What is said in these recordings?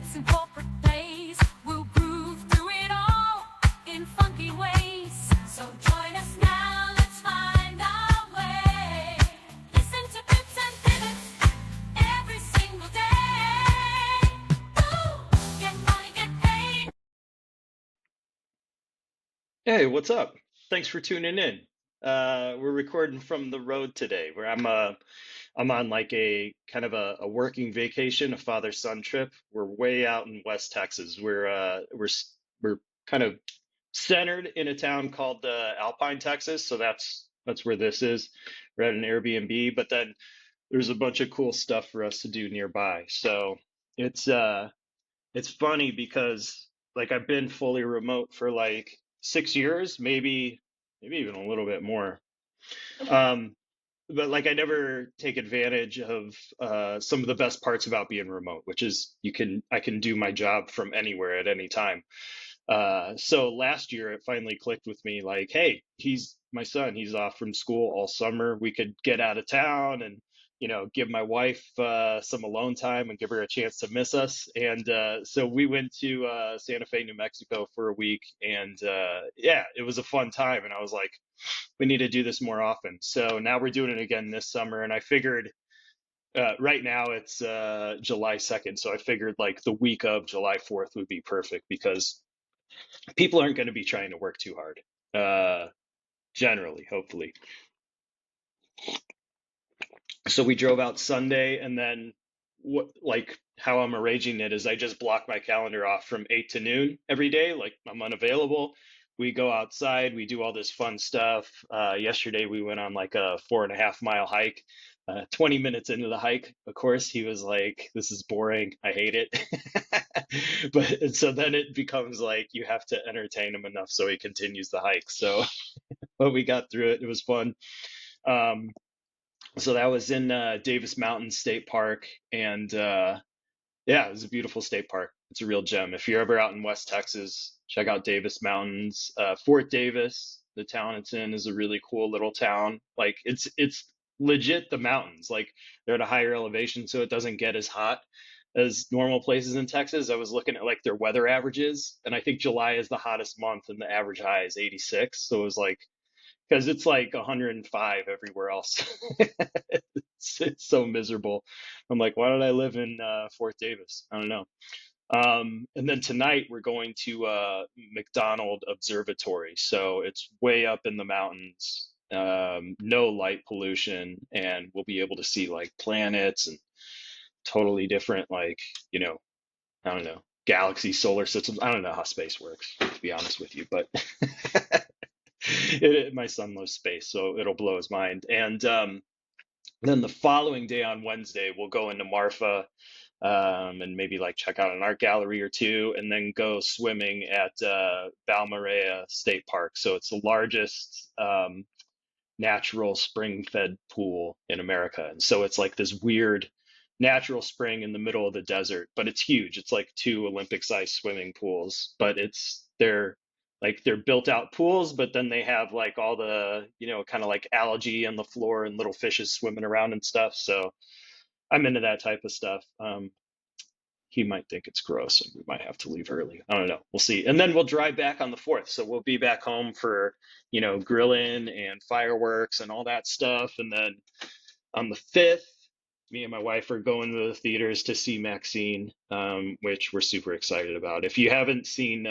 benefits and corporate plays. We'll groove through it all in funky ways. So join us now, let's find our way. Listen to pips and pivots every single day. Woo! Get money, get paid. Hey, what's up? Thanks for tuning in. We're recording from the road today, where I'm on like a kind of a working vacation, a father-son trip. We're way out in West Texas. We're kind of centered in a town called Alpine, Texas. So that's where this is. We're at an Airbnb, but then there's a bunch of cool stuff for us to do nearby. So it's uh it's funny because like I've been fully remote for like 6 years, maybe even a little bit more. Um, but like I never take advantage of some of the best parts about being remote, which is I can do my job from anywhere at any time. So last year it finally clicked with me like, hey, he's my son, he's off from school all summer. We could get out of town and, give my wife some alone time and give her a chance to miss us. And so we went to Santa Fe, New Mexico for a week. And yeah, it was a fun time. And I was like, we need to do this more often. So now we're doing it again this summer. And I figured right now it's July 2nd. So I figured like the week of July 4th would be perfect because people aren't going to be trying to work too hard, generally, hopefully. So we drove out Sunday, and then what, like how I'm arranging it is I just block my calendar off from 8 to noon every day. Like I'm unavailable. We go outside, we do all this fun stuff. Yesterday we went on like a 4.5 mile hike. 20 minutes into the hike, of course, he was like, "This is boring. I hate it." But and so then it becomes like you have to entertain him enough so he continues the hike. So, but we got through it. It was fun. Um, so that was in Davis Mountain State Park, and yeah, it was a beautiful state park. It's a real gem. If you're ever out in West Texas, check out Davis Mountains. Fort Davis, the town it's in, is a really cool little town. Like it's legit the mountains. Like they're at a higher elevation, so it doesn't get as hot as normal places in Texas. I was looking at like their weather averages, and I think July is the hottest month, and the average high is 86. So it was like because it's like 105 everywhere else. It's so miserable. I'm like, why did I live in Fort Davis? I don't know. And then tonight we're going to McDonald Observatory. So it's way up in the mountains, no light pollution, and we'll be able to see like planets and totally different, like, I don't know, galaxy, solar systems. I don't know how space works, to be honest with you, but my son loves space, so it'll blow his mind. And then the following day on Wednesday, we'll go into Marfa and maybe like check out an art gallery or two, and then go swimming at Balmarea State Park. So it's the largest natural spring-fed pool in America, and so it's like this weird natural spring in the middle of the desert, but it's huge. It's like two Olympic-sized swimming pools, but they're built out pools, but then they have like all the, kind of like algae on the floor and little fishes swimming around and stuff. So I'm into that type of stuff. He might think it's gross and we might have to leave early. I don't know. We'll see. And then we'll drive back on the 4th. So we'll be back home for, grilling and fireworks and all that stuff. And then on the 5th, me and my wife are going to the theaters to see Maxine, which we're super excited about. If you haven't seen,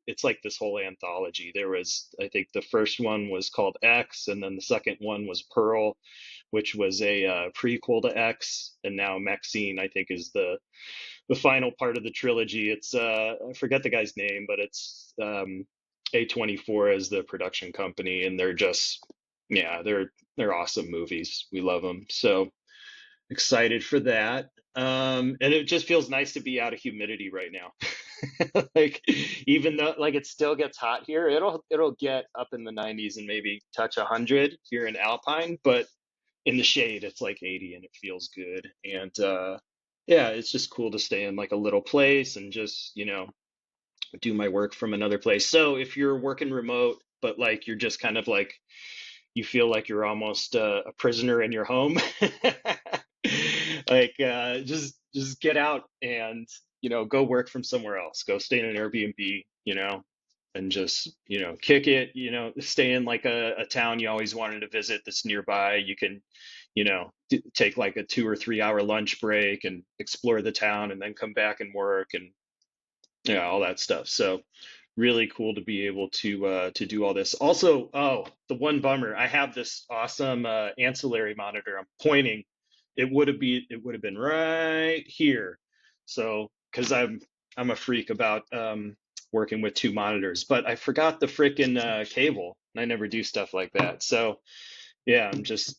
it's like this whole anthology. I think the first one was called X, and then the second one was Pearl, which was a prequel to X, and now Maxine, I think, is the final part of the trilogy. It's I forget the guy's name, but it's A24 as the production company, and they're just yeah, they're awesome movies. We love them. So excited for that. And it just feels nice to be out of humidity right now. Like even though like it still gets hot here, it'll get up in the 90s and maybe touch 100 here in Alpine, but in the shade it's like 80 and it feels good. And yeah, it's just cool to stay in like a little place and just, do my work from another place. So if you're working remote, but like you're just kind of like you feel like you're almost a prisoner in your home. Like just just get out and, go work from somewhere else, go stay in an Airbnb, and just, kick it, stay in like a town you always wanted to visit that's nearby. You can, take like a 2 or 3 hour lunch break and explore the town and then come back and work and, yeah, all that stuff. So really cool to be able to do all this. Also, oh, the one bummer, I have this awesome ancillary monitor. I'm pointing. It would have been right here. So because I'm a freak about working with two monitors, but I forgot the freaking cable, and I never do stuff like that. So yeah,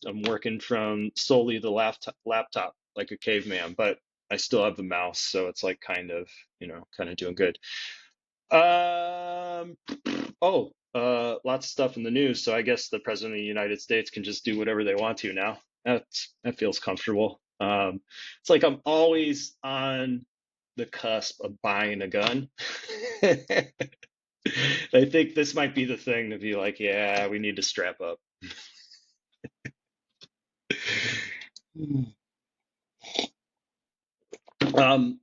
I'm working from solely the laptop like a caveman, but I still have the mouse, so it's like kind of doing good. Um, lots of stuff in the news. So I guess the president of the United States can just do whatever they want to now. That feels comfortable. It's like I'm always on the cusp of buying a gun. I think this might be the thing to be like, yeah, we need to strap up.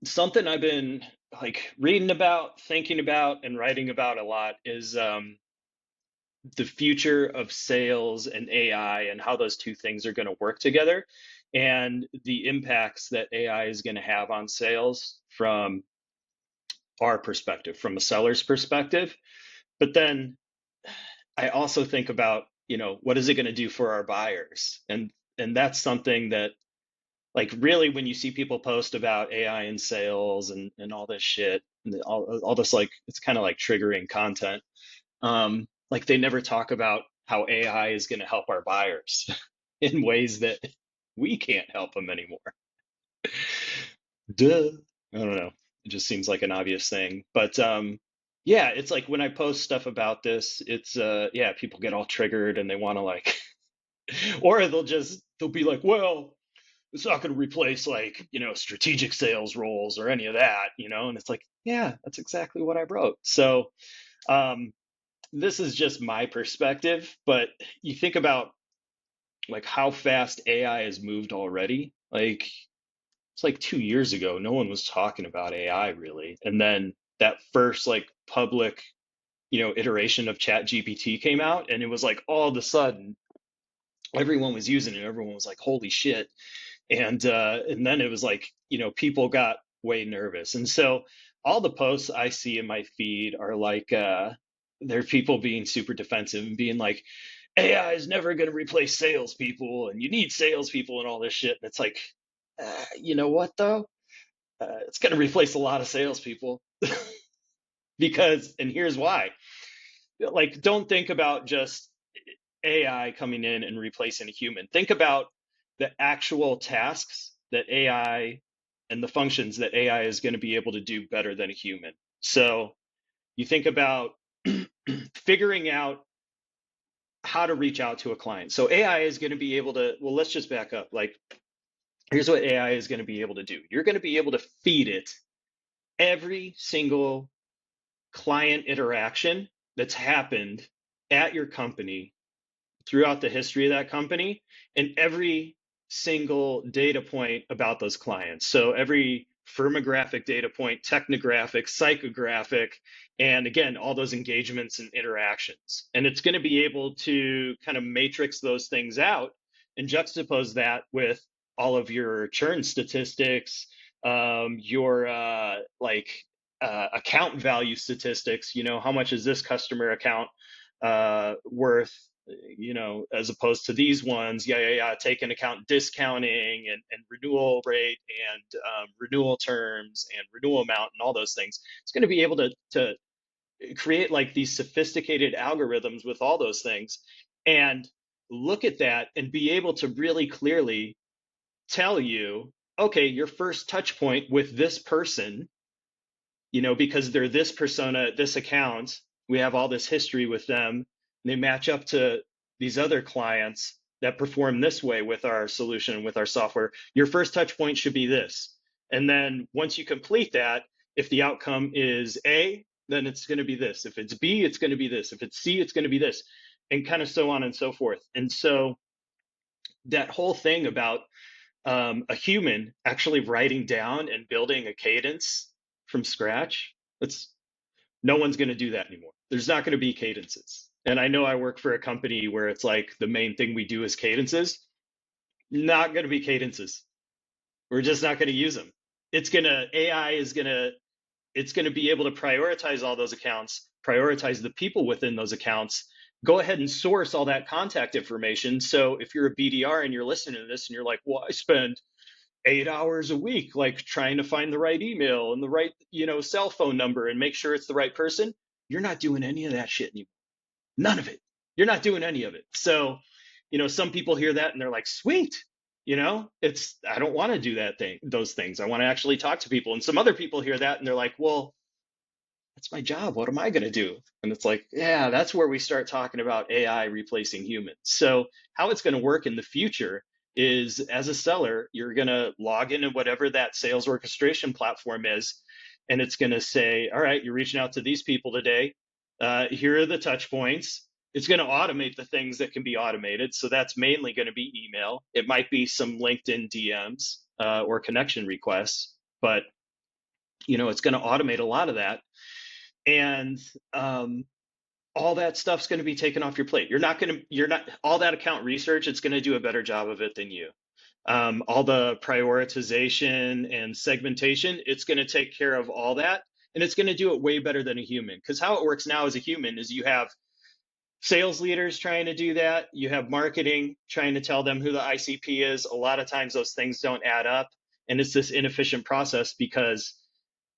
Something I've been like reading about, thinking about, and writing about a lot is the future of sales and AI and how those two things are going to work together and the impacts that AI is going to have on sales from our perspective, from a seller's perspective. But then I also think about, what is it going to do for our buyers? And that's something that, like, really, when you see people post about AI in sales and all this shit and all this, like, it's kind of like triggering content. Like, they never talk about how AI is going to help our buyers in ways that we can't help them anymore. Duh. I don't know. It just seems like an obvious thing. But yeah, it's like when I post stuff about this, it's yeah, people get all triggered and they want to like, or they'll be like, well, it's not going to replace like, strategic sales roles or any of that, and it's like, yeah, that's exactly what I wrote. So um, this is just my perspective, but you think about like how fast AI has moved already. Like it's like 2 years ago, no one was talking about AI really. And then that first like public, iteration of Chat GPT came out and it was like all of a sudden everyone was using it. Everyone was like, holy shit. And then it was like, people got way nervous. And so all the posts I see in my feed are like there are people being super defensive and being like, AI is never going to replace salespeople, and you need salespeople and all this shit. And it's like, you know what though? It's going to replace a lot of salespeople because, and here's why. Like, don't think about just AI coming in and replacing a human. Think about the actual tasks that AI and the functions that AI is going to be able to do better than a human. So you think about figuring out how to reach out to a client. So AI is going to be able to, well, let's just back up. Like, here's what AI is going to be able to do. You're going to be able to feed it every single client interaction that's happened at your company throughout the history of that company and every single data point about those clients. So every firmographic data point, technographic, psychographic, and again, all those engagements and interactions. And it's going to be able to kind of matrix those things out and juxtapose that with all of your churn statistics, your account value statistics. How much is this customer account worth, as opposed to these ones, take into account discounting and renewal rate and renewal terms and renewal amount and all those things. It's going to be able to create like these sophisticated algorithms with all those things and look at that and be able to really clearly tell you, okay, your first touch point with this person, because they're this persona, this account, we have all this history with them, and they match up to these other clients that perform this way with our solution, with our software. Your first touch point should be this. And then once you complete that, if the outcome is A, then it's going to be this. If it's B, it's going to be this. If it's C, it's going to be this, and kind of so on and so forth. And so that whole thing about a human actually writing down and building a cadence from scratch, it's no one's going to do that anymore. There's not going to be cadences. And I know I work for a company where it's like the main thing we do is cadences. Not going to be cadences. We're just not going to use them. AI is going to, it's going to be able to prioritize all those accounts, prioritize the people within those accounts, go ahead and source all that contact information. So if you're a BDR and you're listening to this and you're like, well, I spend 8 hours a week, like trying to find the right email and the right, cell phone number and make sure it's the right person. You're not doing any of that shit anymore. None of it. You're not doing any of it. So, some people hear that and they're like, sweet, I don't want to do those things. I want to actually talk to people. And some other people hear that and they're like, well, that's my job. What am I going to do? And it's like, yeah, that's where we start talking about AI replacing humans. So, how it's going to work in the future is as a seller, you're going to log into whatever that sales orchestration platform is, and it's going to say, all right, you're reaching out to these people today. Here are the touch points. It's going to automate the things that can be automated. So, that's mainly going to be email. It might be some LinkedIn DMs or connection requests, but it's going to automate a lot of that, and all that stuff's going to be taken off your plate. You're not all that account research. It's going to do a better job of it than you. All the prioritization and segmentation, it's going to take care of all that, and it's going to do it way better than a human. Because how it works now as a human is you have sales leaders trying to do that. You have marketing trying to tell them who the ICP is. A lot of times those things don't add up, and it's this inefficient process because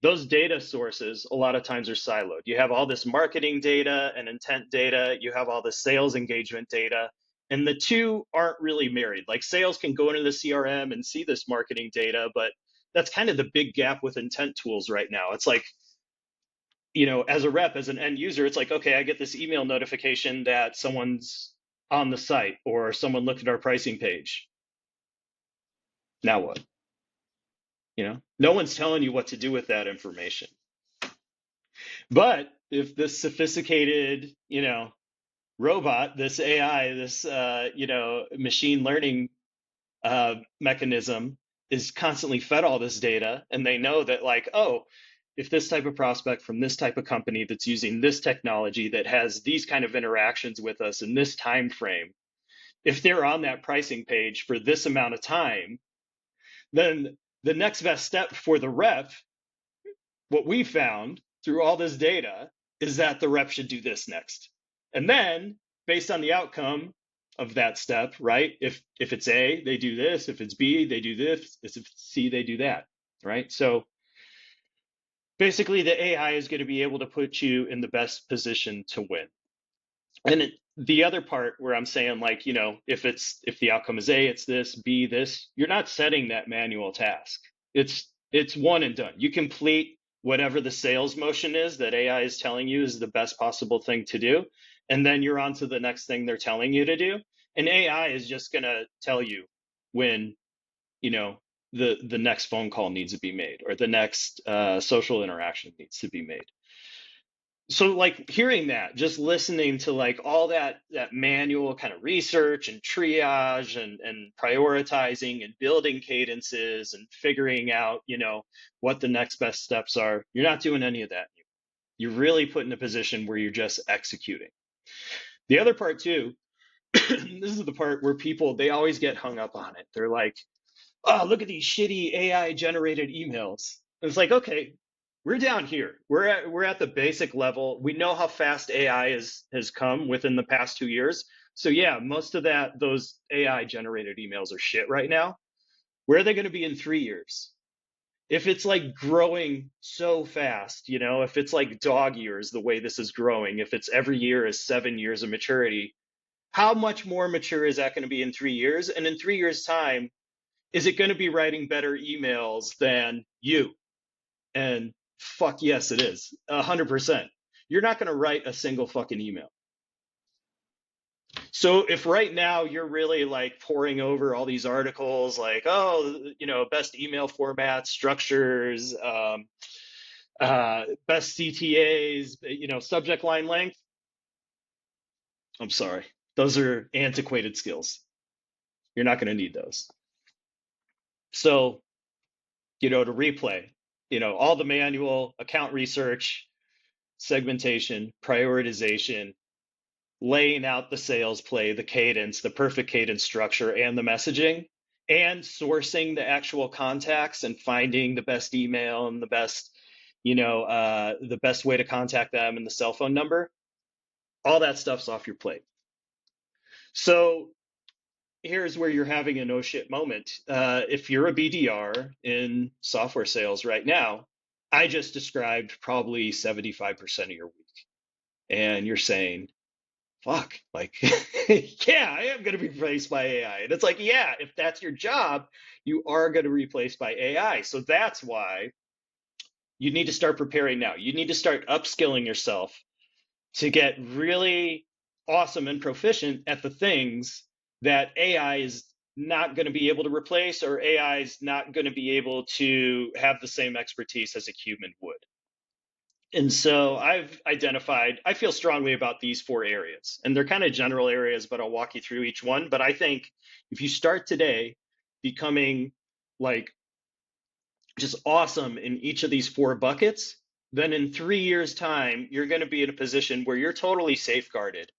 those data sources a lot of times are siloed. You have all this marketing data and intent data, you have all the sales engagement data, and the two aren't really married. Like sales can go into the CRM and see this marketing data, but that's kind of the big gap with intent tools right now. It's like, as a rep, as an end user, it's like, okay, I get this email notification that someone's on the site or someone looked at our pricing page. Now what? No one's telling you what to do with that information. But if this sophisticated, robot, this AI, this, machine learning mechanism is constantly fed all this data, and they know that, like, oh, if this type of prospect from this type of company that's using this technology that has these kind of interactions with us in this time frame, if they're on that pricing page for this amount of time, then the next best step for the rep, what we found through all this data, is that the rep should do this next. And then based on the outcome of that step, right? If it's A, they do this. If it's B, they do this. If it's C, they do that, right? So basically the AI is going to be able to put you in the best position to win. And the other part where I'm saying, like, if the outcome is A, it's this, B, this, you're not setting that manual task. It's one and done. You complete whatever the sales motion is that AI is telling you is the best possible thing to do, and then you're on to the next thing they're telling you to do. And AI is just gonna tell you when, the next phone call needs to be made or the next social interaction needs to be made. So like hearing that, just listening to like all that manual kind of research and triage and prioritizing and building cadences and figuring out, what the next best steps are, you're not doing any of that. You're really put in a position where you're just executing. The other part too, this is the part where people, they always get hung up on it. They're like, oh, look at these shitty AI generated emails. And it's like, okay, we're down here. We're at the basic level. We know how fast AI has come within the past 2 years. So yeah, most of those AI generated emails are shit right now. Where are they going to be in 3 years? If it's like growing so fast, if it's like dog years, the way this is growing, if it's every year is 7 years of maturity, how much more mature is that going to be in 3 years? And in 3 years' time, is it going to be writing better emails than you? And fuck yes, it is. 100%. You're not going to write a single fucking email. So if right now you're really like poring over all these articles, like, oh, best email formats, structures, best CTAs, subject line length, I'm sorry. Those are antiquated skills. You're not going to need those. So, to replay, all the manual account research, segmentation, prioritization, laying out the sales play, the cadence, the perfect cadence structure, and the messaging, and sourcing the actual contacts and finding the best email and the best way to contact them and the cell phone number. All that stuff's off your plate. So here's where you're having a no shit moment. If you're a BDR in software sales right now, I just described probably 75% of your week. And you're saying, fuck, like, yeah, I am going to be replaced by AI. And it's like, yeah, if that's your job, you are going to be replaced by AI. So that's why you need to start preparing now. You need to start upskilling yourself to get really awesome and proficient at the things that AI is not going to be able to replace, or AI is not going to be able to have the same expertise as a human would. And so I've identified, I feel strongly about these 4 areas, and they're kind of general areas, but I'll walk you through each one. But I think if you start today becoming like just awesome in each of these 4 buckets, then in 3 years' time, you're going to be in a position where you're totally safeguarded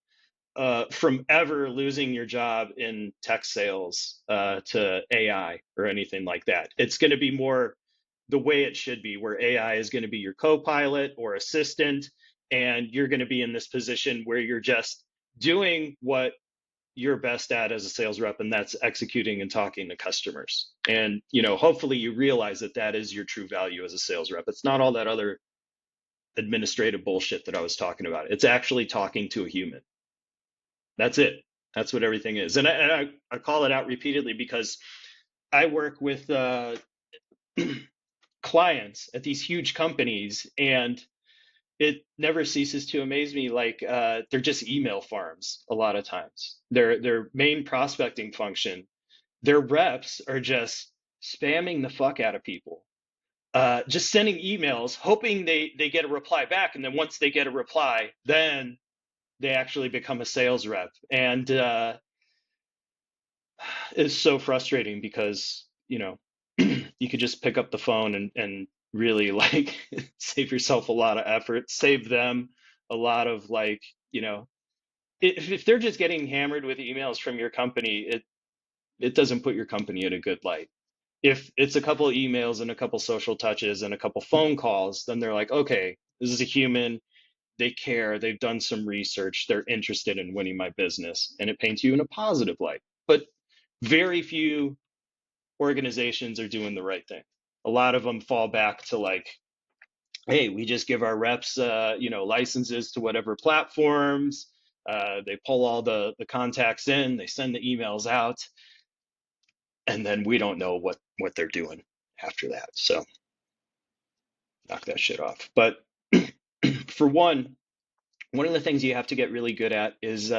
from ever losing your job in tech sales to AI or anything like that. It's going to be more the way it should be, where AI is going to be your co-pilot or assistant, and you're going to be in this position where you're just doing what you're best at as a sales rep, and that's executing and talking to customers. And hopefully you realize that that is your true value as a sales rep. It's not all that other administrative bullshit that I was talking about. It's actually talking to a human. That's it. That's what everything is. And I call it out repeatedly because I work with clients at these huge companies, and it never ceases to amaze me. Like they're just email farms a lot of times. Their main prospecting function, their reps are just spamming the fuck out of people, just sending emails, hoping they get a reply back, and then once they get a reply, then they actually become a sales rep. And it's so frustrating because you could just pick up the phone and really like save yourself a lot of effort, save them a lot of like, if they're just getting hammered with emails from your company, it doesn't put your company in a good light. If it's a couple of emails and a couple social touches and a couple phone calls, then they're like, okay, this is a human, they care, they've done some research, they're interested in winning my business, and it paints you in a positive light. But very few organizations are doing the right thing. A lot of them fall back to like, hey, we just give our reps, licenses to whatever platforms. They pull all the contacts in, they send the emails out, and then we don't know what they're doing after that. So knock that shit off. But for one of the things you have to get really good at is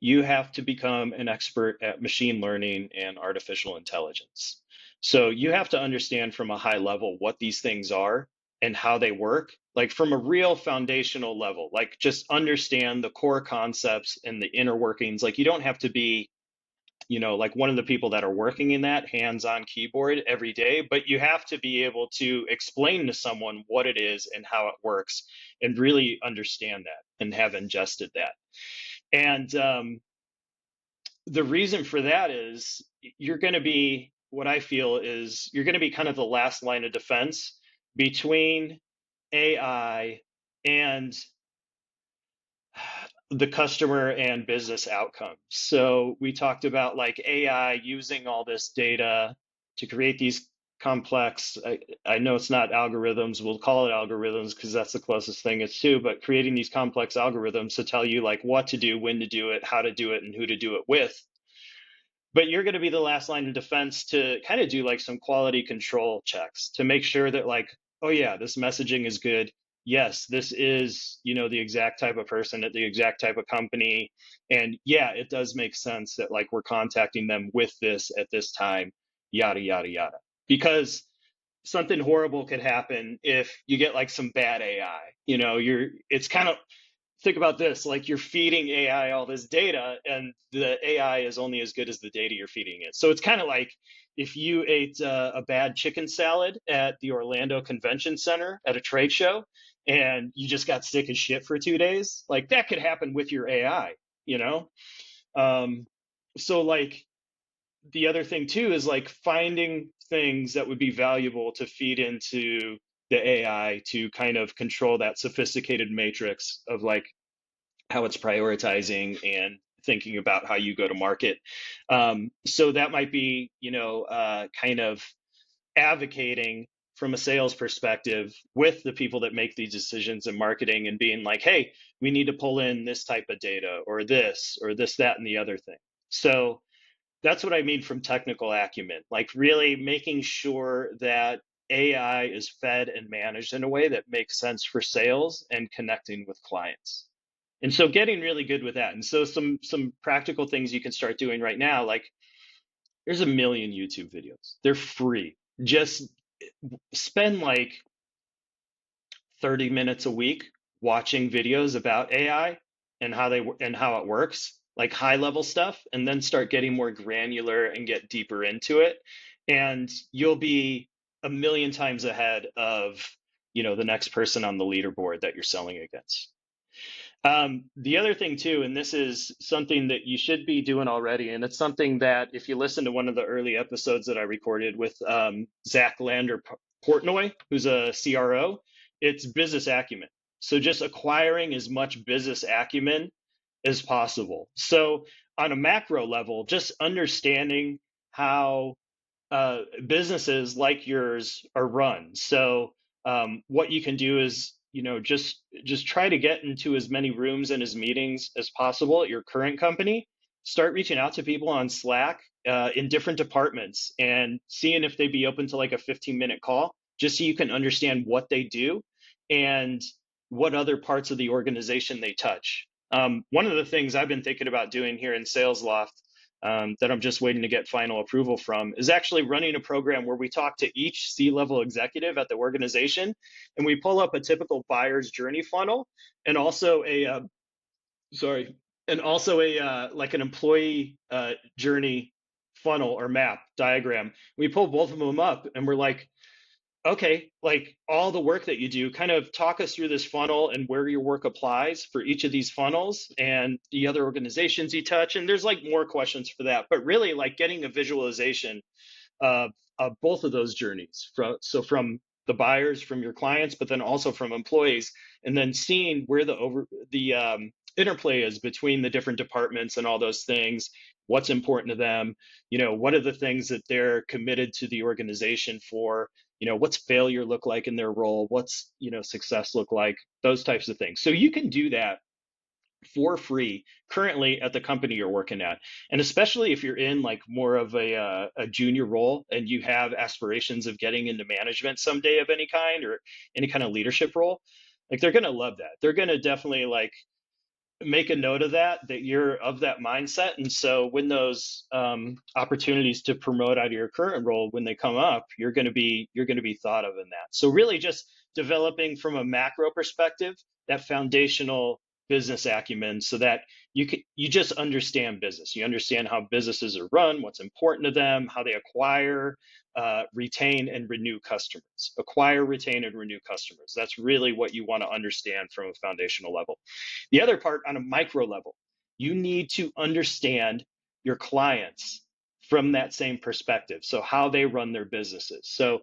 you have to become an expert at machine learning and artificial intelligence. So you have to understand from a high level what these things are and how they work, like from a real foundational level, like just understand the core concepts and the inner workings. Like you don't have to be, like one of the people that are working in that hands-on keyboard every day, but you have to be able to explain to someone what it is and how it works and really understand that and have ingested that. And the reason for that is you're going to be, what I feel is you're going to be kind of the last line of defense between AI and the customer and business outcomes. So we talked about like AI using all this data to create these complex, I know it's not algorithms, we'll call it algorithms because that's the closest thing it's to, but creating these complex algorithms to tell you like what to do, when to do it, how to do it, and who to do it with. But you're going to be the last line of defense to kind of do like some quality control checks to make sure that like, oh yeah, this messaging is good. Yes, this is, the exact type of person at the exact type of company. And yeah, it does make sense that like we're contacting them with this at this time, yada, yada, yada. Because something horrible could happen if you get like some bad AI. It's kind of, think about this, like you're feeding AI all this data, and the AI is only as good as the data you're feeding it. So it's kind of like if you ate a bad chicken salad at the Orlando Convention Center at a trade show and you just got sick as shit for 2 days, like that could happen with your AI, you know? Um, so like the other thing too is like finding things that would be valuable to feed into the AI to kind of control that sophisticated matrix of like how it's prioritizing and thinking about how you go to market. So that might be, kind of advocating from a sales perspective with the people that make these decisions in marketing and being like, hey, we need to pull in this type of data or this, that, and the other thing. So that's what I mean from technical acumen, like really making sure that AI is fed and managed in a way that makes sense for sales and connecting with clients. And so getting really good with that. And so some practical things you can start doing right now, like there's a million YouTube videos. They're free. Just spend like 30 minutes a week watching videos about AI and how it works, like high level stuff, and then start getting more granular and get deeper into it. And you'll be a million times ahead of, the next person on the leaderboard that you're selling against. The other thing too, and this is something that you should be doing already, and it's something that if you listen to one of the early episodes that I recorded with Zach Lander Portnoy, who's a CRO, it's business acumen. So just acquiring as much business acumen as possible. So on a macro level, just understanding how businesses like yours are run. So what you can do is, just try to get into as many rooms and as meetings as possible at your current company. Start reaching out to people on Slack in different departments and seeing if they'd be open to like a 15-minute call, just so you can understand what they do and what other parts of the organization they touch. One of the things I've been thinking about doing here in SalesLoft that I'm just waiting to get final approval from is actually running a program where we talk to each C-level executive at the organization and we pull up a typical buyer's journey funnel and also sorry, and also a like an employee journey funnel or map diagram. We pull both of them up and we're like, okay, like all the work that you do, kind of talk us through this funnel and where your work applies for each of these funnels and the other organizations you touch. And there's like more questions for that, but really like getting a visualization of both of those journeys. From the buyers, from your clients, but then also from employees, and then seeing where the interplay is between the different departments and all those things. What's important to them? What are the things that they're committed to the organization for? What's failure look like in their role? What's success look like? Those types of things. So you can do that for free currently at the company you're working at. And especially if you're in like more of a junior role and you have aspirations of getting into management someday of any kind or any kind of leadership role, like they're going to love that. They're going to definitely like make a note of that you're of that mindset. And so when those opportunities to promote out of your current role, when they come up, you're going to be thought of in that. So really just developing from a macro perspective that foundational business acumen so that you just understand business. You understand how businesses are run, what's important to them, how they acquire, retain, and renew customers. Acquire, retain, and renew customers. That's really what you want to understand from a foundational level. The other part on a micro level, you need to understand your clients from that same perspective. So how they run their businesses. So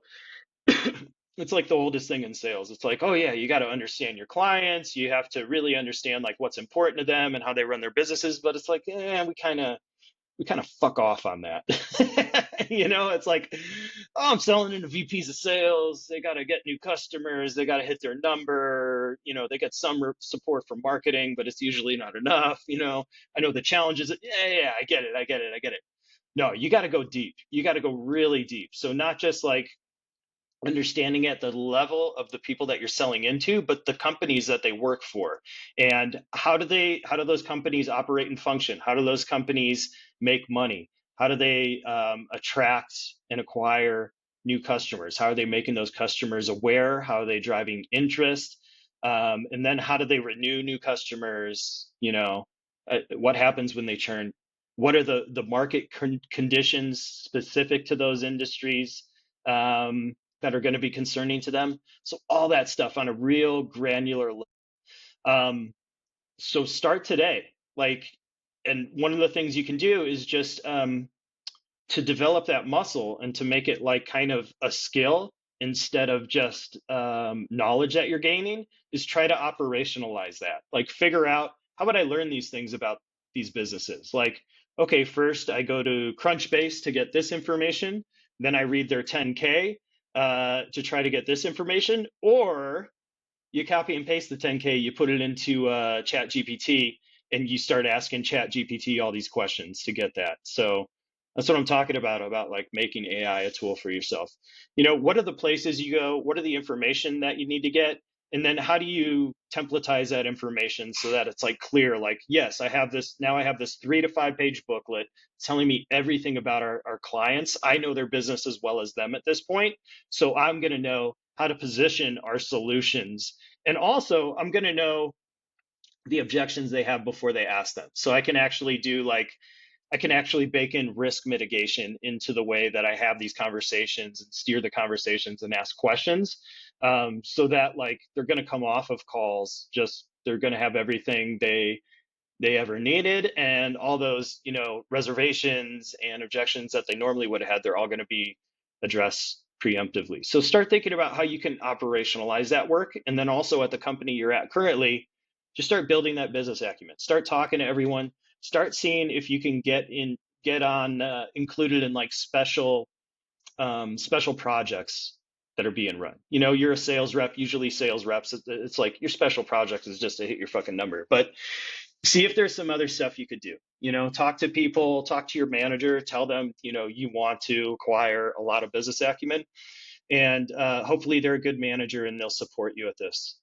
it's like the oldest thing in sales. It's like, oh yeah, you got to understand your clients. You have to really understand like what's important to them and how they run their businesses. But it's like, we kind of fuck off on that. It's like, oh, I'm selling into VPs of sales. They got to get new customers. They got to hit their number. They get some support from marketing, but it's usually not enough. I know the challenges. Yeah, I get it. I get it. I get it. No, you got to go deep. You got to go really deep. So not just like understanding at the level of the people that you're selling into, but the companies that they work for, and how do those companies operate and function? How do those companies make money? How do they attract and acquire new customers? How are they making those customers aware? How are they driving interest? And then how do they renew new customers? What happens when they churn? what are the market conditions specific to those industries that are going to be concerning to them. So all that stuff on a real granular level. Um, so start today. Like, and one of the things you can do is just to develop that muscle and to make it like kind of a skill instead of just knowledge that you're gaining, is try to operationalize that. Like, figure out, how would I learn these things about these businesses? Like, okay, first I go to Crunchbase to get this information, then I read their 10K to try to get this information, or you copy and paste the 10K, you put it into Chat GPT, and you start asking Chat GPT all these questions to get that. So that's what I'm talking about like making AI a tool for yourself. What are the places you go? What are the information that you need to get? And then how do you templatize that information so that it's like clear, like, yes, I have this, now I have this 3 to 5 page booklet telling me everything about our clients. I know their business as well as them at this point. So I'm going to know how to position our solutions. And also, I'm going to know the objections they have before they ask them. So I can actually do like, I can actually bake in risk mitigation into the way that I have these conversations and steer the conversations and ask questions, so that like they're going to come off of calls, just they're going to have everything they ever needed, and all those reservations and objections that they normally would have had, they're all going to be addressed preemptively. So start thinking about how you can operationalize that work, and then also at the company you're at currently, just start building that business acumen, start talking to everyone, start seeing if you can get on included in like special projects that are being run. You're a sales rep, usually sales reps, it's like your special project is just to hit your fucking number, but see if there's some other stuff you could do. Talk to people, talk to your manager, tell them you want to acquire a lot of business acumen, and hopefully they're a good manager and they'll support you at this.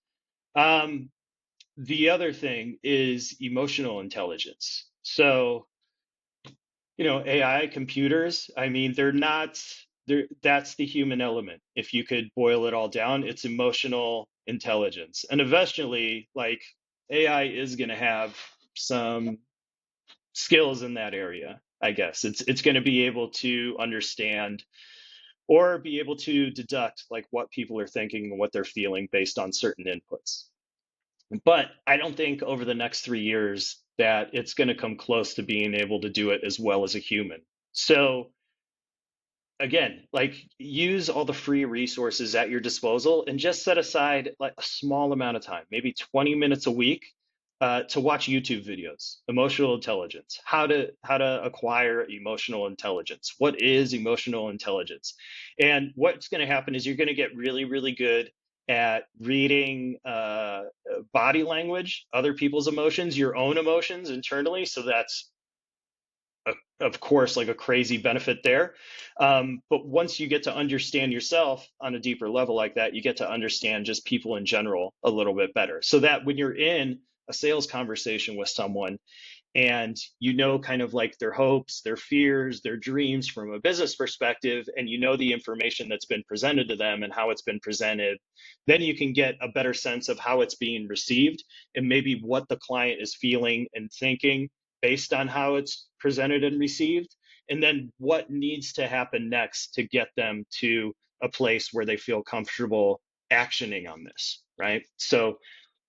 The other thing is emotional intelligence. So AI computers, I mean, they're not there. That's the human element. If you could boil it all down, it's emotional intelligence, and eventually, like, AI is going to have some skills in that area. I guess it's going to be able to understand or be able to deduct like what people are thinking and what they're feeling based on certain inputs. But I don't think over the next 3 years that it's going to come close to being able to do it as well as a human. So again, like, use all the free resources at your disposal and just set aside like a small amount of time, maybe 20 minutes a week, to watch YouTube videos. Emotional intelligence, how to acquire emotional intelligence. What is emotional intelligence? And what's going to happen is you're going to get really, really good at reading body language, other people's emotions, your own emotions internally. So that's of course, like a crazy benefit there. But once you get to understand yourself on a deeper level like that, you get to understand just people in general a little bit better. So that when you're in a sales conversation with someone, and kind of like their hopes, their fears, their dreams from a business perspective, and the information that's been presented to them and how it's been presented, then you can get a better sense of how it's being received and maybe what the client is feeling and thinking based on how it's presented and received, and then what needs to happen next to get them to a place where they feel comfortable actioning on this, right? So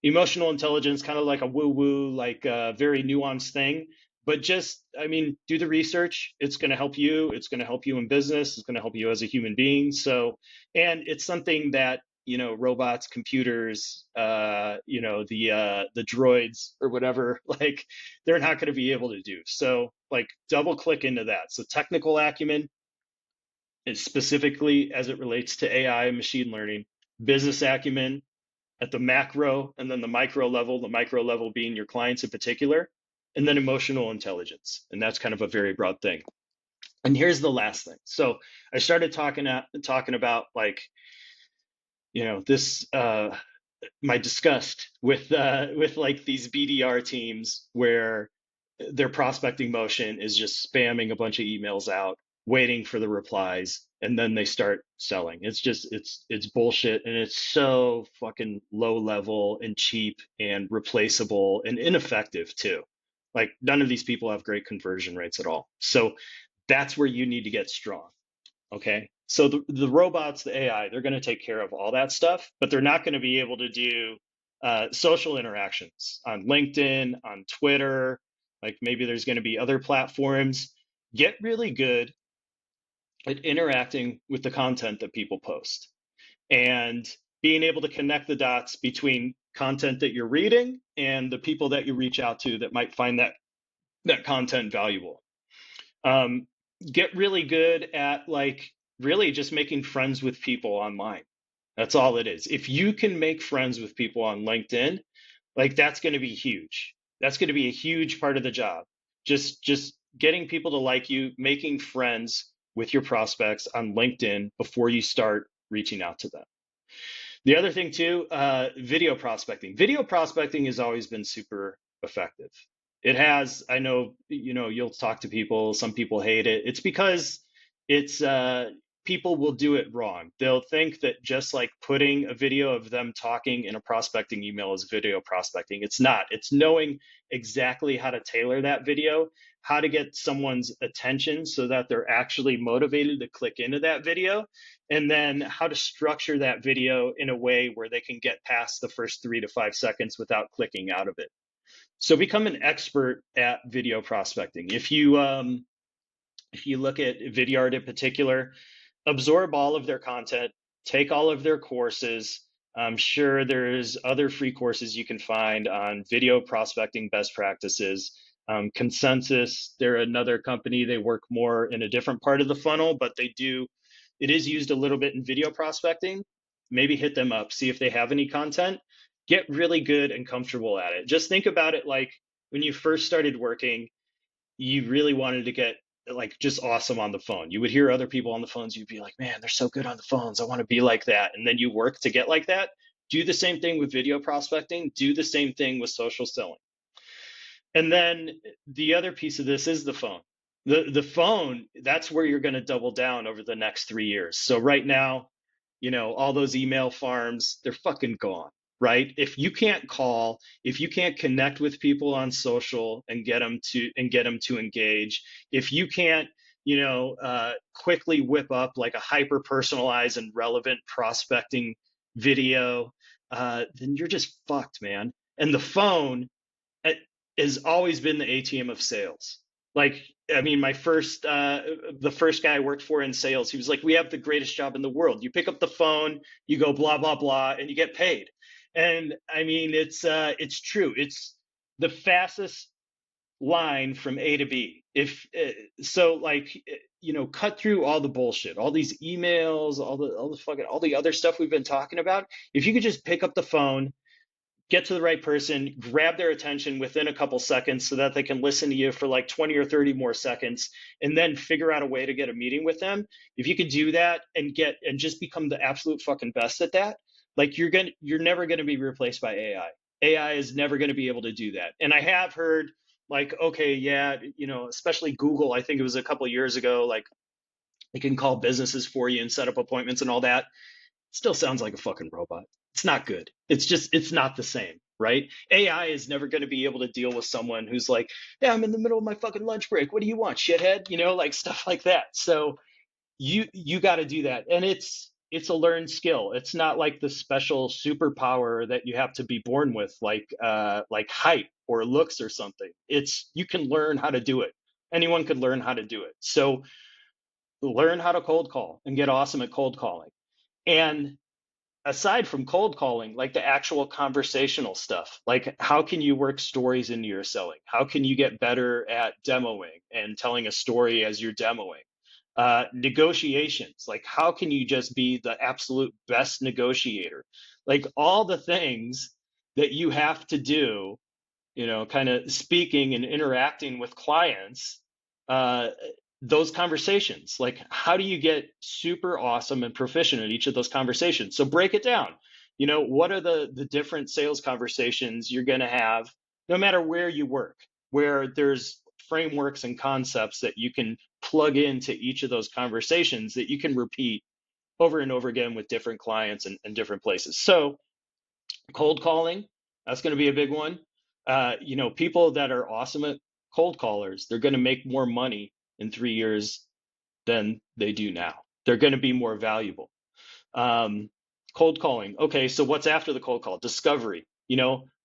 emotional intelligence, kind of like a woo woo, like a very nuanced thing. But just, I mean, do the research. It's going to help you. It's going to help you in business. It's going to help you as a human being. So, and it's something that, robots, computers, the droids or whatever, like, they're not going to be able to do. So, like, double click into that. So, technical acumen is specifically as it relates to AI and machine learning, business acumen at the macro and then the micro level being your clients in particular, and then emotional intelligence. And that's kind of a very broad thing. And here's the last thing. So I started talking about like, this my disgust with like these BDR teams where their prospecting motion is just spamming a bunch of emails out, waiting for the replies, and then they start selling. It's just it's bullshit, and it's so fucking low level and cheap and replaceable and ineffective too. Like none of these people have great conversion rates at all. So that's where you need to get strong. Okay. So the robots, the AI, they're going to take care of all that stuff, but they're not going to be able to do social interactions on LinkedIn, on Twitter. Like maybe there's going to be other platforms. Get really good at interacting with the content that people post and being able to connect the dots between content that you're reading and the people that you reach out to that might find that content valuable. um, get really good at like really just making friends with people online. That's all it is. If you can make friends with people on LinkedIn, like that's going to be huge. That's going to be a huge part of the job. Just getting people to like you, making friends with your prospects on LinkedIn before you start reaching out to them. The other thing too, video prospecting. Video prospecting has always been super effective. It has, I know, you'll talk to people, some people hate it. It's because it's people will do it wrong. They'll think that just like putting a video of them talking in a prospecting email is video prospecting. It's not. It's knowing exactly how to tailor that video, how to get someone's attention so that they're actually motivated to click into that video, and then how to structure that video in a way where they can get past the first 3 to 5 seconds without clicking out of it. So become an expert at video prospecting. If you look at Vidyard in particular, absorb all of their content, take all of their courses. I'm sure there's other free courses you can find on video prospecting best practices. Consensus, they're another company. They work more in a different part of the funnel, but it is used a little bit in video prospecting. Maybe hit them up, see if they have any content. Get really good and comfortable at it. Just think about it like when you first started working, you really wanted to get like just awesome on the phone. You would hear other people on the phones, you'd be like, man, they're so good on the phones. I want to be like that. And then you work to get like that. Do the same thing with video prospecting, do the same thing with social selling. And then the other piece of this is the phone. The phone, that's where you're going to double down over the next 3 years. So right now, all those email farms, they're fucking gone, right? If you can't call, if you can't connect with people on social and get them to engage, if you can't, quickly whip up like a hyper personalized and relevant prospecting video, then you're just fucked, man. And the phone it has always been the ATM of sales. Like, I mean, the first guy I worked for in sales, he was like, "We have the greatest job in the world. You pick up the phone, you go blah blah blah, and you get paid." And I mean, it's true. It's the fastest line from A to B. If so, like, cut through all the bullshit, all these emails, all the other stuff we've been talking about. If you could just pick up the phone, get to the right person, grab their attention within a couple seconds so that they can listen to you for like 20 or 30 more seconds, and then figure out a way to get a meeting with them. If you could do that and just become the absolute fucking best at that, like you're never going to be replaced by AI. AI is never going to be able to do that. And I have heard like, okay, yeah, especially Google, I think it was a couple of years ago, like it can call businesses for you and set up appointments and all that. Still sounds like a fucking robot. It's not good. It's not the same, right? AI is never going to be able to deal with someone who's like, yeah, I'm in the middle of my fucking lunch break. What do you want, shithead? Like stuff like that. So you got to do that. And it's a learned skill. It's not like the special superpower that you have to be born with, like height or looks or something. It's you can learn how to do it. Anyone could learn how to do it. So learn how to cold call and get awesome at cold calling. And aside from cold calling, like the actual conversational stuff, like how can you work stories into your selling? How can you get better at demoing and telling a story as you're demoing? Negotiations, like how can you just be the absolute best negotiator? Like all the things that you have to do, kind of speaking and interacting with clients, uh, those conversations, like how do you get super awesome and proficient at each of those conversations? So break it down. What are the different sales conversations you're going to have no matter where you work, where there's frameworks and concepts that you can plug into each of those conversations that you can repeat over and over again with different clients and different places. So cold calling, that's going to be a big one. People that are awesome at cold callers, they're going to make more money in 3 years than they do now. They're going to be more valuable. Um, Cold calling. Okay, so what's after the cold call? Discovery.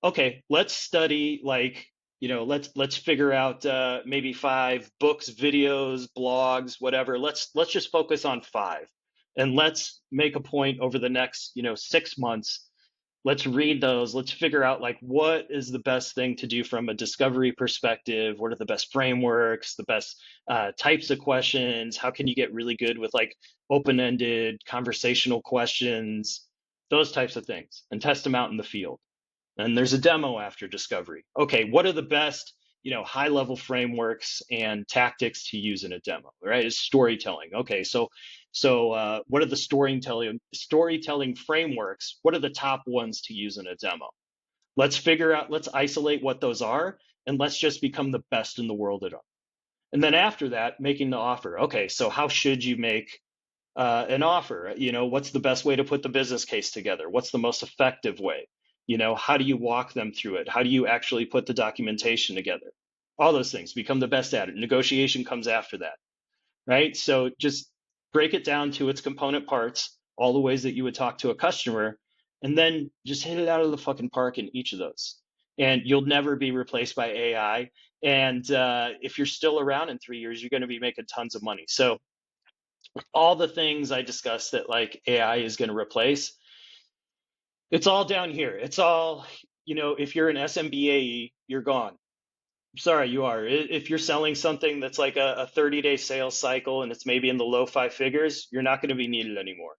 Okay, let's study let's figure out maybe 5 books, videos, blogs, whatever. Let's just focus on 5, and let's make a point over the next 6 months. Let's read those. Let's figure out like what is the best thing to do from a discovery perspective. What are the best frameworks, the best types of questions? How can you get really good with like open-ended conversational questions, those types of things, and test them out in the field. And there's a demo after discovery. Okay, what are the best, high-level frameworks and tactics to use in a demo, right? It's storytelling. Okay, so what are the storytelling frameworks? What are the top ones to use in a demo? Let's isolate what those are, and let's just become the best in the world at them. And then after that, making the offer. Okay, so how should you make an offer? What's the best way to put the business case together? What's the most effective way? How do you walk them through it? How do you actually put the documentation together? All those things, become the best at it. Negotiation comes after that, right? So just break it down to its component parts, all the ways that you would talk to a customer, and then just hit it out of the fucking park in each of those. And you'll never be replaced by AI. And if you're still around in 3 years, you're going to be making tons of money. So all the things I discussed that like AI is going to replace, it's all down here. It's all, if you're an SMBAE, you're gone. Sorry, you are. If you're selling something that's like a 30-day sales cycle and it's maybe in the low 5 figures, you're not going to be needed anymore.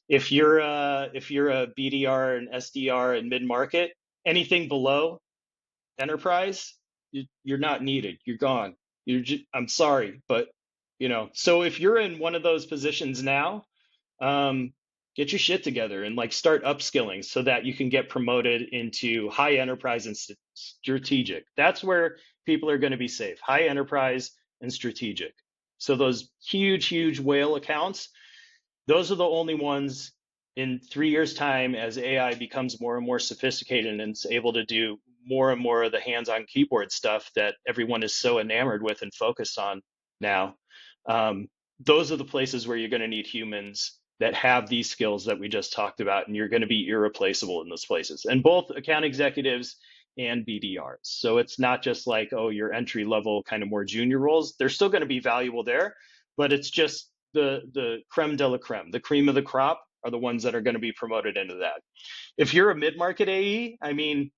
If you're a BDR and SDR and mid-market, anything below enterprise, you're not needed. You're gone. I'm sorry, but so if you're in one of those positions now, um, get your shit together and like start upskilling so that you can get promoted into high enterprise and strategic. That's where people are going to be safe, high enterprise and strategic. So those huge, huge whale accounts, those are the only ones in 3 years' time as AI becomes more and more sophisticated and is able to do more and more of the hands-on keyboard stuff that everyone is so enamored with and focused on now. Um, those are the places where you're going to need humans that have these skills that we just talked about, and you're going to be irreplaceable in those places. And both account executives and BDRs. So it's not just like, oh, your entry level kind of more junior roles. They're still going to be valuable there, but it's just the creme de la creme, the cream of the crop are the ones that are going to be promoted into that. If you're a mid-market AE, I mean,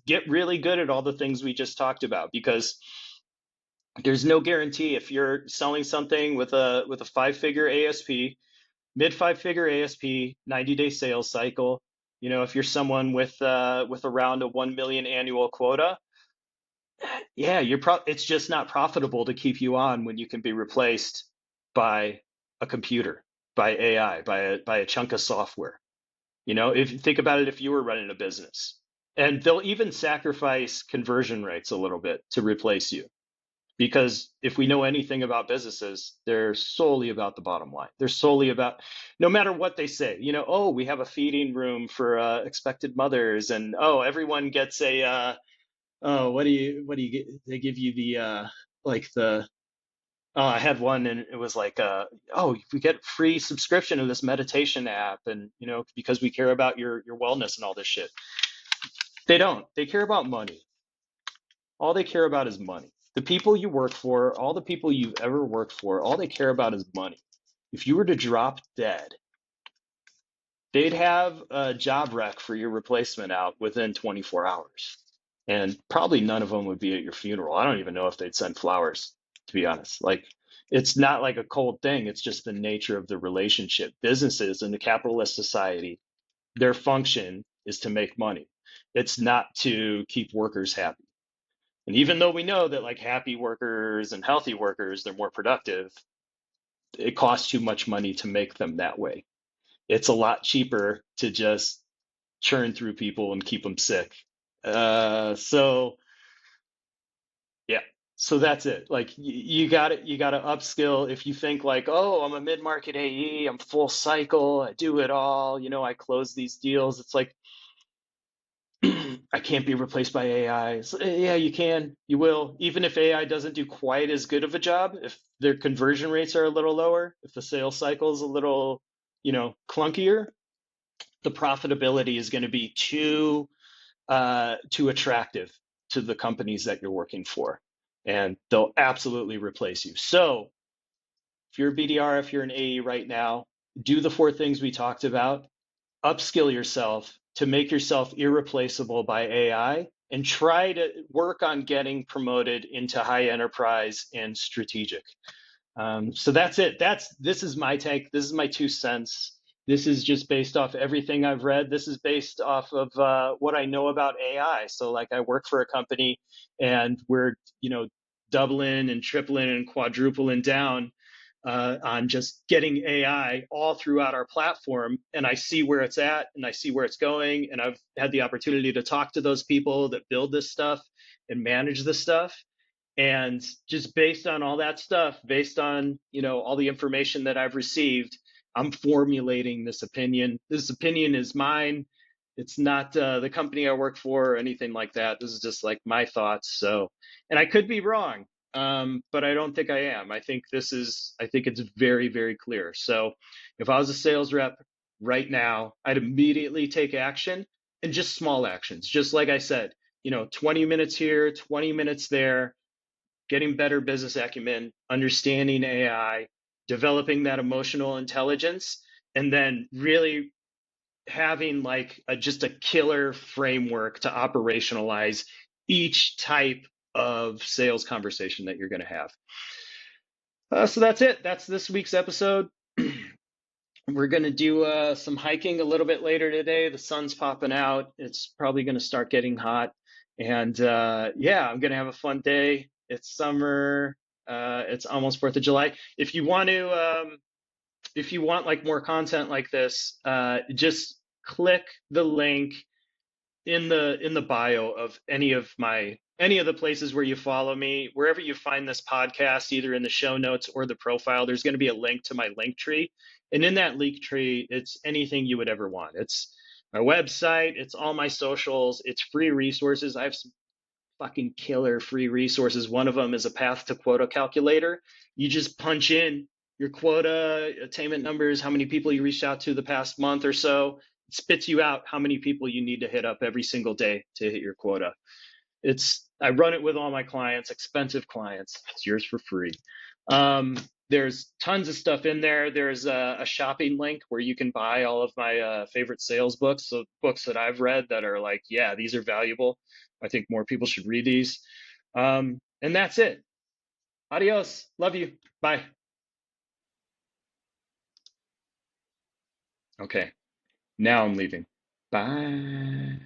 get really good at all the things we just talked about, because there's no guarantee if you're selling something with a 5-figure ASP, mid 5-figure ASP, 90-day sales cycle. If you're someone with around a 1 million annual quota, yeah, it's just not profitable to keep you on when you can be replaced by a computer, by AI, by a chunk of software. If you think about it, if you were running a business, and they'll even sacrifice conversion rates a little bit to replace you. Because if we know anything about businesses, they're solely about the bottom line. They're solely about, no matter what they say, oh, we have a feeding room for expected mothers, and oh, everyone gets a, oh, what do you get? They give you the, like the, oh, I had one and it was like, oh, we get free subscription to this meditation app, and because we care about your wellness and all this shit. They don't. They care about money. All they care about is money. The people you work for, all the people you've ever worked for, all they care about is money. If you were to drop dead, they'd have a job rec for your replacement out within 24 hours. And probably none of them would be at your funeral. I don't even know if they'd send flowers, to be honest. Like, it's not like a cold thing. It's just the nature of the relationship. Businesses in the capitalist society, their function is to make money. It's not to keep workers happy. And even though we know that like happy workers and healthy workers, they're more productive, it costs too much money to make them that way. It's a lot cheaper to just churn through people and keep them sick. So yeah, so that's it. Like you got to upskill. If you think like, oh, I'm a mid-market AE, I'm full cycle, I do it all, I close these deals. It's like I can't be replaced by AI. Yeah, you can. You will. Even if AI doesn't do quite as good of a job, if their conversion rates are a little lower, if the sales cycle is a little, clunkier, the profitability is going to be too attractive to the companies that you're working for, and they'll absolutely replace you. So if you're a BDR, if you're an AE right now, do the 4 things we talked about, upskill yourself to make yourself irreplaceable by AI, and try to work on getting promoted into high enterprise and strategic. So that's it. This is my take. This is my 2 cents. This is just based off everything I've read. This is based off of what I know about AI. So like I work for a company, and we're doubling and tripling and quadrupling down on just getting AI all throughout our platform. And I see where it's at, and I see where it's going. And I've had the opportunity to talk to those people that build this stuff and manage this stuff. And just based on all that stuff, based on all the information that I've received, I'm formulating this opinion. This opinion is mine. It's not the company I work for or anything like that. This is just like my thoughts. So, and I could be wrong, but I don't think I am. I think it's very, very clear. So if I was a sales rep right now, I'd immediately take action, and just small actions. Just like I said, 20 minutes here, 20 minutes there, getting better business acumen, understanding AI, developing that emotional intelligence, and then really having like just a killer framework to operationalize each type of sales conversation that you're going to have. So that's it. That's this week's episode. We're going to do some hiking a little bit later today. The sun's popping out. It's probably going to start getting hot. And yeah, I'm going to have a fun day. It's summer. It's almost 4th of July. If you want like more content like this, just click the link in the bio of any of the places where you follow me. Wherever you find this podcast, either in the show notes or the profile, there's going to be a link to my link tree. And in that link tree, it's anything you would ever want. It's my website, it's all my socials, it's free resources. I have some fucking killer free resources. One of them is a path to quota calculator. You just punch in your quota attainment numbers, how many people you reached out to the past month or so. It spits you out how many people you need to hit up every single day to hit your quota. I run it with all my clients, expensive clients. It's yours for free. There's tons of stuff in there. There's a shopping link where you can buy all of my favorite sales books, so books that I've read that are like, yeah, these are valuable. I think more people should read these. And that's it. Adios. Love you. Bye. Okay. Now I'm leaving. Bye.